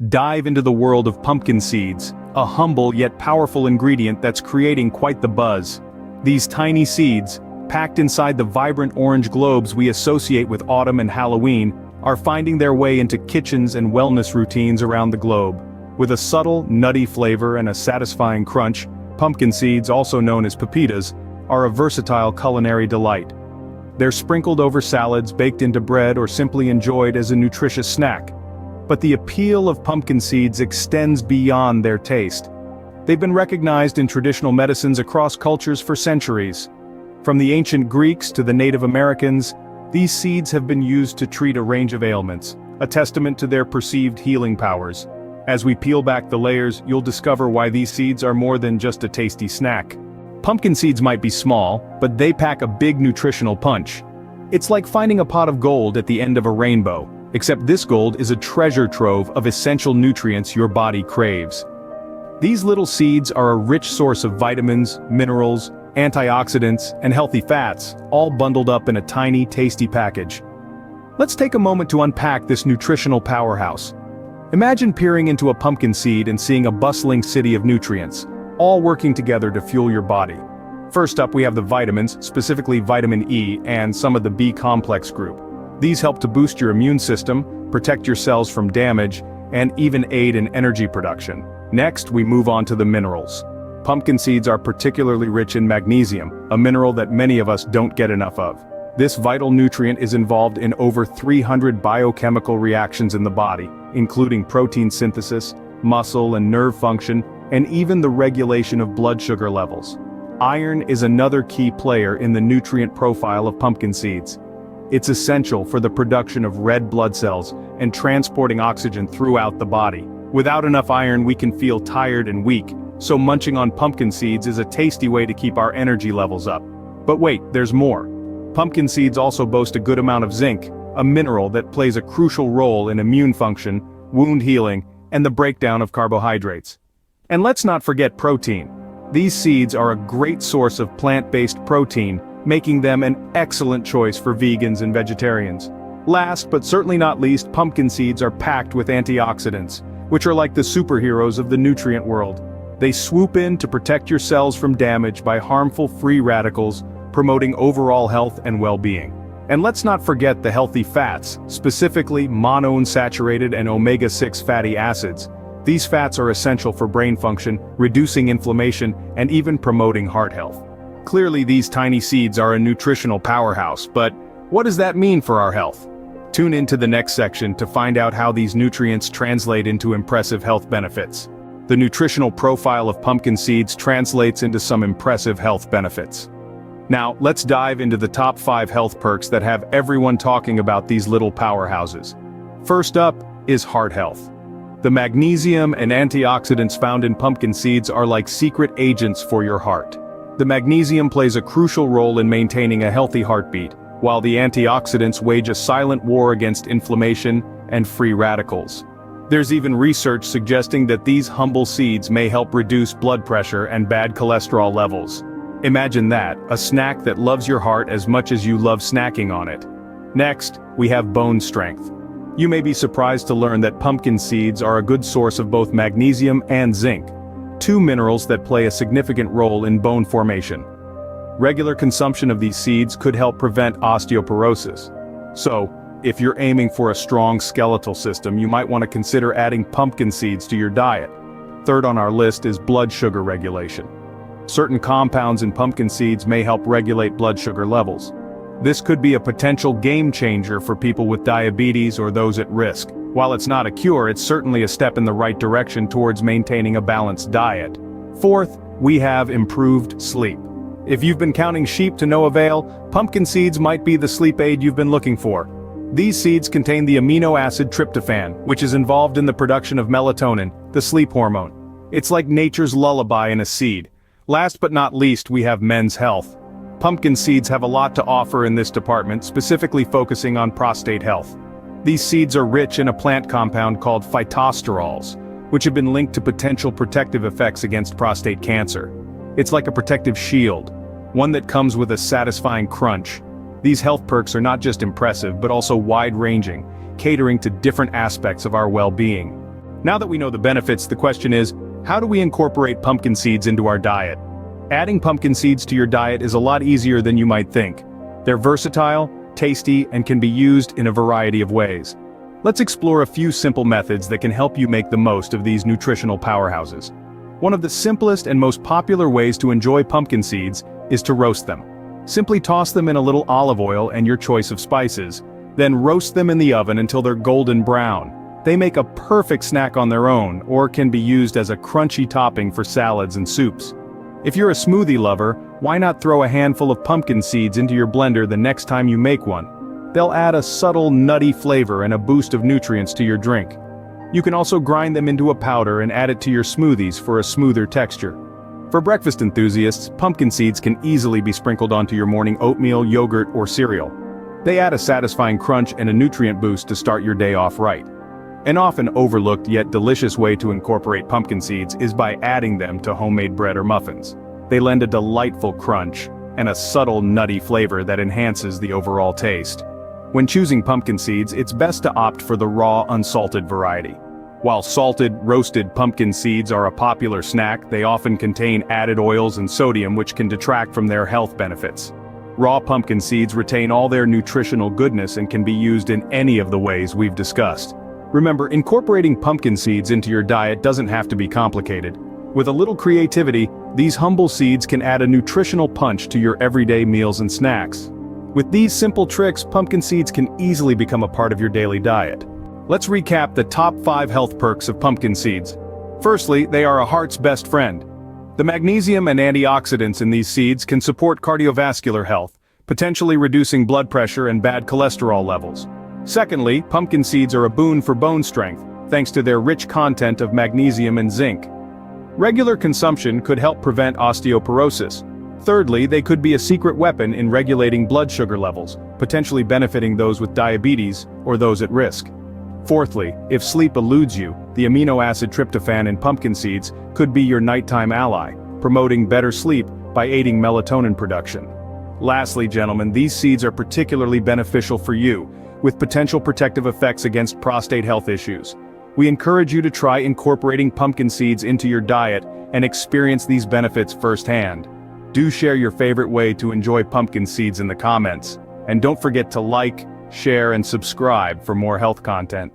dive into the world of pumpkin seeds, a humble yet powerful ingredient that's creating quite the buzz. These tiny seeds, packed inside the vibrant orange globes we associate with autumn and Halloween, are finding their way into kitchens and wellness routines around the globe. With a subtle, nutty flavor and a satisfying crunch, pumpkin seeds, also known as pepitas, are a versatile culinary delight. They're sprinkled over salads, baked into bread, or simply enjoyed as a nutritious snack. But the appeal of pumpkin seeds extends beyond their taste. They've been recognized in traditional medicines across cultures for centuries. From the ancient Greeks to the Native Americans, these seeds have been used to treat a range of ailments, a testament to their perceived healing powers. As we peel back the layers, you'll discover why these seeds are more than just a tasty snack. Pumpkin seeds might be small, but they pack a big nutritional punch. It's like finding a pot of gold at the end of a rainbow, except this gold is a treasure trove of essential nutrients your body craves. These little seeds are a rich source of vitamins, minerals, antioxidants, and healthy fats, all bundled up in a tiny, tasty package. Let's take a moment to unpack this nutritional powerhouse. Imagine peering into a pumpkin seed and seeing a bustling city of nutrients, all working together to fuel your body. First up, we have the vitamins, specifically vitamin E and some of the B-complex group. These help to boost your immune system, protect your cells from damage, and even aid in energy production. Next, we move on to the minerals. Pumpkin seeds are particularly rich in magnesium, a mineral that many of us don't get enough of. This vital nutrient is involved in over 300 biochemical reactions in the body, including protein synthesis, muscle and nerve function, and even the regulation of blood sugar levels. Iron is another key player in the nutrient profile of pumpkin seeds. It's essential for the production of red blood cells and transporting oxygen throughout the body. Without enough iron, we can feel tired and weak, so munching on pumpkin seeds is a tasty way to keep our energy levels up. But wait, there's more. Pumpkin seeds also boast a good amount of zinc, a mineral that plays a crucial role in immune function, wound healing, and the breakdown of carbohydrates. And let's not forget protein. These seeds are a great source of plant-based protein, making them an excellent choice for vegans and vegetarians. Last but certainly not least, pumpkin seeds are packed with antioxidants, which are like the superheroes of the nutrient world. They swoop in to protect your cells from damage by harmful free radicals, promoting overall health and well-being. And let's not forget the healthy fats, specifically monounsaturated and omega-6 fatty acids. These fats are essential for brain function, reducing inflammation, and even promoting heart health. Clearly, these tiny seeds are a nutritional powerhouse, but what does that mean for our health? Tune into the next section to find out how these nutrients translate into impressive health benefits. The nutritional profile of pumpkin seeds translates into some impressive health benefits. Now, let's dive into the top 5 health perks that have everyone talking about these little powerhouses. First up is heart health. The magnesium and antioxidants found in pumpkin seeds are like secret agents for your heart. The magnesium plays a crucial role in maintaining a healthy heartbeat, while the antioxidants wage a silent war against inflammation and free radicals. There's even research suggesting that these humble seeds may help reduce blood pressure and bad cholesterol levels. Imagine that, a snack that loves your heart as much as you love snacking on it. Next, we have bone strength. You may be surprised to learn that pumpkin seeds are a good source of both magnesium and zinc, two minerals that play a significant role in bone formation. Regular consumption of these seeds could help prevent osteoporosis. So, if you're aiming for a strong skeletal system, you might want to consider adding pumpkin seeds to your diet. Third on our list is blood sugar regulation. Certain compounds in pumpkin seeds may help regulate blood sugar levels. This could be a potential game changer for people with diabetes or those at risk. While it's not a cure, it's certainly a step in the right direction towards maintaining a balanced diet. Fourth, we have improved sleep. If you've been counting sheep to no avail, pumpkin seeds might be the sleep aid you've been looking for. These seeds contain the amino acid tryptophan, which is involved in the production of melatonin, the sleep hormone. It's like nature's lullaby in a seed. Last but not least, we have men's health. Pumpkin seeds have a lot to offer in this department, specifically focusing on prostate health. These seeds are rich in a plant compound called phytosterols, which have been linked to potential protective effects against prostate cancer. It's like a protective shield, one that comes with a satisfying crunch. These health perks are not just impressive, but also wide-ranging, catering to different aspects of our well-being. Now that we know the benefits, the question is, how do we incorporate pumpkin seeds into our diet? Adding pumpkin seeds to your diet is a lot easier than you might think. They're versatile, tasty, and can be used in a variety of ways. Let's explore a few simple methods that can help you make the most of these nutritional powerhouses. One of the simplest and most popular ways to enjoy pumpkin seeds is to roast them. Simply toss them in a little olive oil and your choice of spices, then roast them in the oven until they're golden brown. They make a perfect snack on their own, or can be used as a crunchy topping for salads and soups. If you're a smoothie lover, why not throw a handful of pumpkin seeds into your blender the next time you make one? They'll add a subtle nutty flavor and a boost of nutrients to your drink. You can also grind them into a powder and add it to your smoothies for a smoother texture. For breakfast enthusiasts, pumpkin seeds can easily be sprinkled onto your morning oatmeal, yogurt, or cereal. They add a satisfying crunch and a nutrient boost to start your day off right. An often overlooked yet delicious way to incorporate pumpkin seeds is by adding them to homemade bread or muffins. They lend a delightful crunch and a subtle nutty flavor that enhances the overall taste. When choosing pumpkin seeds, it's best to opt for the raw, unsalted variety. While salted, roasted pumpkin seeds are a popular snack, they often contain added oils and sodium which can detract from their health benefits. Raw pumpkin seeds retain all their nutritional goodness and can be used in any of the ways we've discussed. Remember, incorporating pumpkin seeds into your diet doesn't have to be complicated. With a little creativity, these humble seeds can add a nutritional punch to your everyday meals and snacks. With these simple tricks, pumpkin seeds can easily become a part of your daily diet. Let's recap the top 5 health perks of pumpkin seeds. Firstly, they are a heart's best friend. The magnesium and antioxidants in these seeds can support cardiovascular health, potentially reducing blood pressure and bad cholesterol levels. Secondly, pumpkin seeds are a boon for bone strength, thanks to their rich content of magnesium and zinc. Regular consumption could help prevent osteoporosis. Thirdly, they could be a secret weapon in regulating blood sugar levels, potentially benefiting those with diabetes or those at risk. Fourthly, if sleep eludes you, the amino acid tryptophan in pumpkin seeds could be your nighttime ally, promoting better sleep by aiding melatonin production. Lastly, gentlemen, these seeds are particularly beneficial for you, with potential protective effects against prostate health issues. We encourage you to try incorporating pumpkin seeds into your diet and experience these benefits firsthand. Do share your favorite way to enjoy pumpkin seeds in the comments, and don't forget to like, share, and subscribe for more health content.